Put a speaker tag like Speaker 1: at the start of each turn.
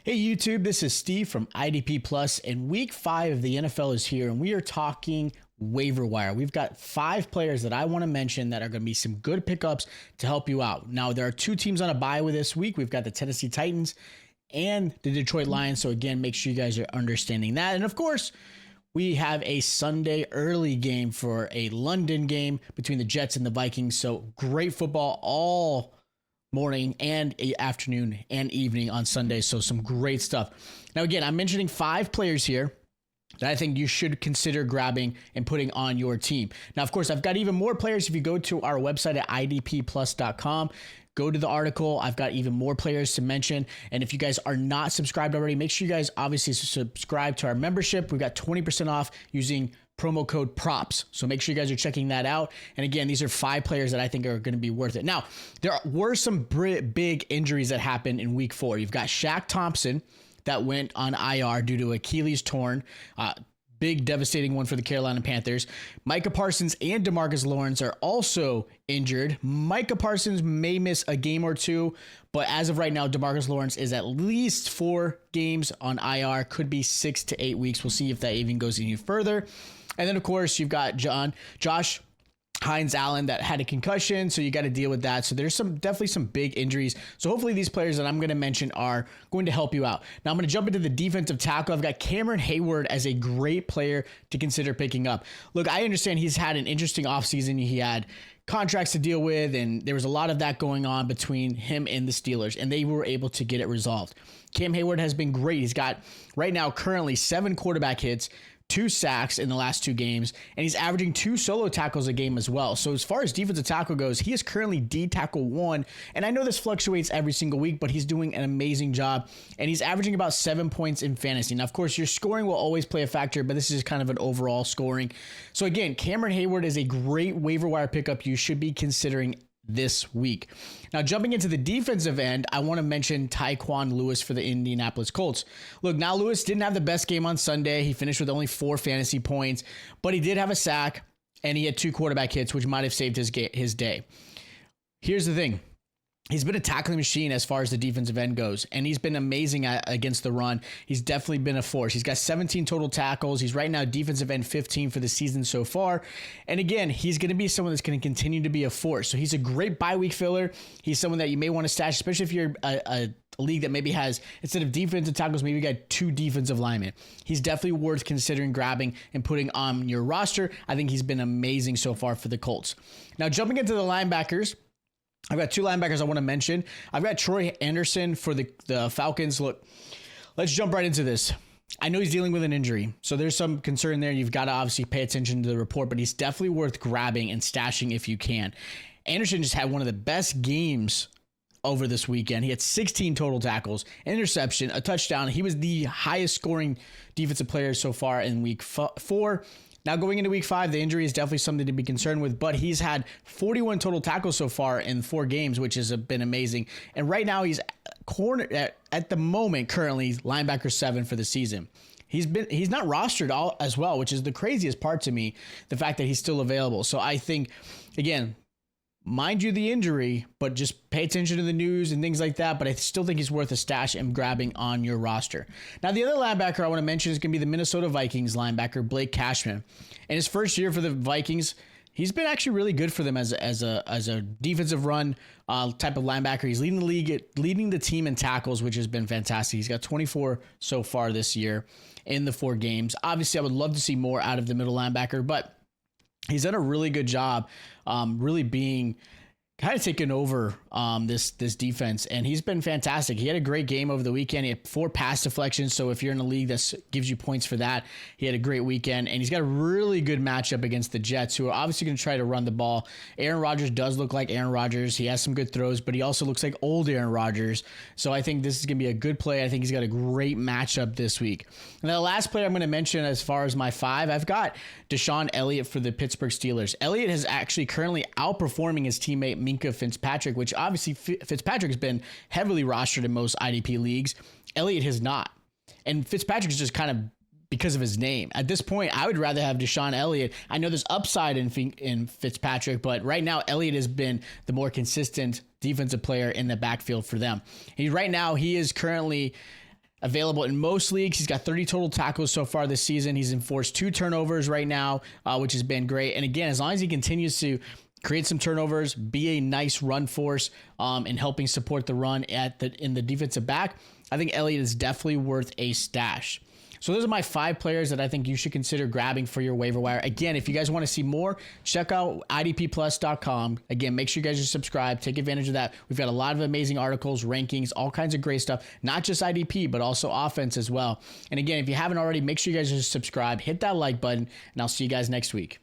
Speaker 1: Hey YouTube, this is Steve from IDP Plus, and week 5 of the NFL is here, and we are talking waiver wire. We've got 5 players that I want to mention that are going to be some good pickups to help you out. Now, there are 2 teams on a bye with this week. We've got the Tennessee Titans and the Detroit Lions, so again, make sure you guys are understanding that. And of course, we have a Sunday early game for a London game between the Jets and the Vikings, so great football all morning and afternoon and evening on Sunday. So some great stuff. Now, again, I'm mentioning 5 players here that I think you should consider grabbing and putting on your team. Now, of course, I've got even more players. If you go to our website at idpplus.com, go to the article. I've got even more players to mention. And if you guys are not subscribed already, make sure you guys obviously subscribe to our membership. We've got 20% off using promo code PROPS. So make sure you guys are checking that out. And again, these are 5 players that I think are going to be worth it. Now, there were some big injuries that happened in week 4. You've got Shaq Thompson that went on IR due to Achilles torn. Big devastating one for the Carolina Panthers. Micah Parsons and DeMarcus Lawrence are also injured. Micah Parsons may miss a game or 2, but as of right now, DeMarcus Lawrence is at least 4 games on IR, could be 6 to 8 weeks. We'll see if that even goes any further. And then, of course, you've got Josh Hines Allen that had a concussion, so you got to deal with that. So there's definitely some big injuries. So hopefully these players that I'm going to mention are going to help you out. Now I'm going to jump into the defensive tackle. I've got Cameron Hayward as a great player to consider picking up. Look, I understand he's had an interesting offseason. He had contracts to deal with, and there was a lot of that going on between him and the Steelers, and they were able to get it resolved. Cam Hayward has been great. He's got right now currently 7 quarterback hits, 2 sacks in the last 2 games, and he's averaging 2 solo tackles a game as well. So as far as defensive tackle goes, he is currently D tackle 1, and I know this fluctuates every single week, but he's doing an amazing job, and he's averaging about 7 points in fantasy. Now, of course, your scoring will always play a factor, but this is kind of an overall scoring. So again, Cameron Hayward is a great waiver wire pickup you should be considering this week. Now, jumping into the defensive end, I want to mention Tyquan Lewis for the Indianapolis Colts. Look, now Lewis didn't have the best game on Sunday. He finished with only 4 fantasy points, but he did have a sack and he had 2 quarterback hits, which might have saved his day. Here's the thing. He's been a tackling machine as far as the defensive end goes, and he's been amazing against the run. He's definitely been a force. He's got 17 total tackles. He's right now defensive end 15 for the season so far. And again, he's going to be someone that's going to continue to be a force. So he's a great bye week filler. He's someone that you may want to stash, especially if you're a league that maybe has, instead of defensive tackles, maybe you got 2 defensive linemen. He's definitely worth considering grabbing and putting on your roster. I think he's been amazing so far for the Colts. Now, jumping into the linebackers, I've got 2 linebackers I want to mention. I've got Troy Anderson for the Falcons. Look, let's jump right into this. I know he's dealing with an injury, so there's some concern there. You've got to obviously pay attention to the report, but he's definitely worth grabbing and stashing if you can. Anderson just had one of the best games over this weekend. He had 16 total tackles, an interception, a touchdown. He was the highest scoring defensive player so far in week 4. Now, going into week 5, the injury is definitely something to be concerned with, but he's had 41 total tackles so far in 4 games, which has been amazing. And right now, he's at the moment currently linebacker 7 for the season. He's not rostered as well, which is the craziest part to me, the fact that he's still available. So I think, again, mind you the injury, but just pay attention to the news and things like that. But I still think he's worth a stash and grabbing on your roster. Now, the other linebacker I want to mention is going to be the Minnesota Vikings linebacker, Blake Cashman. In his first year for the Vikings, he's been actually really good for them as a defensive run type of linebacker. He's leading the team in tackles, which has been fantastic. He's got 24 so far this year in the 4 games. Obviously, I would love to see more out of the middle linebacker, but he's done a really good job really being kind of taken over this defense, and he's been fantastic. He had a great game over the weekend. He had 4 pass deflections, so if you're in a league that gives you points for that, he had a great weekend, and he's got a really good matchup against the Jets, who are obviously going to try to run the ball. Aaron Rodgers does look like Aaron Rodgers. He has some good throws, but he also looks like old Aaron Rodgers, so I think this is going to be a good play. I think he's got a great matchup this week. And the last player I'm going to mention as far as my 5, I've got Deshaun Elliott for the Pittsburgh Steelers. Elliott is actually currently outperforming his teammate Minkah Fitzpatrick, which obviously Fitzpatrick has been heavily rostered in most IDP leagues. Elliott has not. And Fitzpatrick is just kind of because of his name. At this point, I would rather have Deshaun Elliott. I know there's upside in Fitzpatrick, but right now, Elliott has been the more consistent defensive player in the backfield for them. Right now, he is currently Available in most leagues. He's got 30 total tackles so far this season. He's enforced 2 turnovers right now, which has been great. And again, as long as he continues to create some turnovers, be a nice run force, and helping support the run in the defensive back, I think Elliott is definitely worth a stash. So those are my 5 players that I think you should consider grabbing for your waiver wire. Again, if you guys want to see more, check out idpplus.com. Again, make sure you guys are subscribed. Take advantage of that. We've got a lot of amazing articles, rankings, all kinds of great stuff. Not just IDP, but also offense as well. And again, if you haven't already, make sure you guys are subscribed. Hit that like button, and I'll see you guys next week.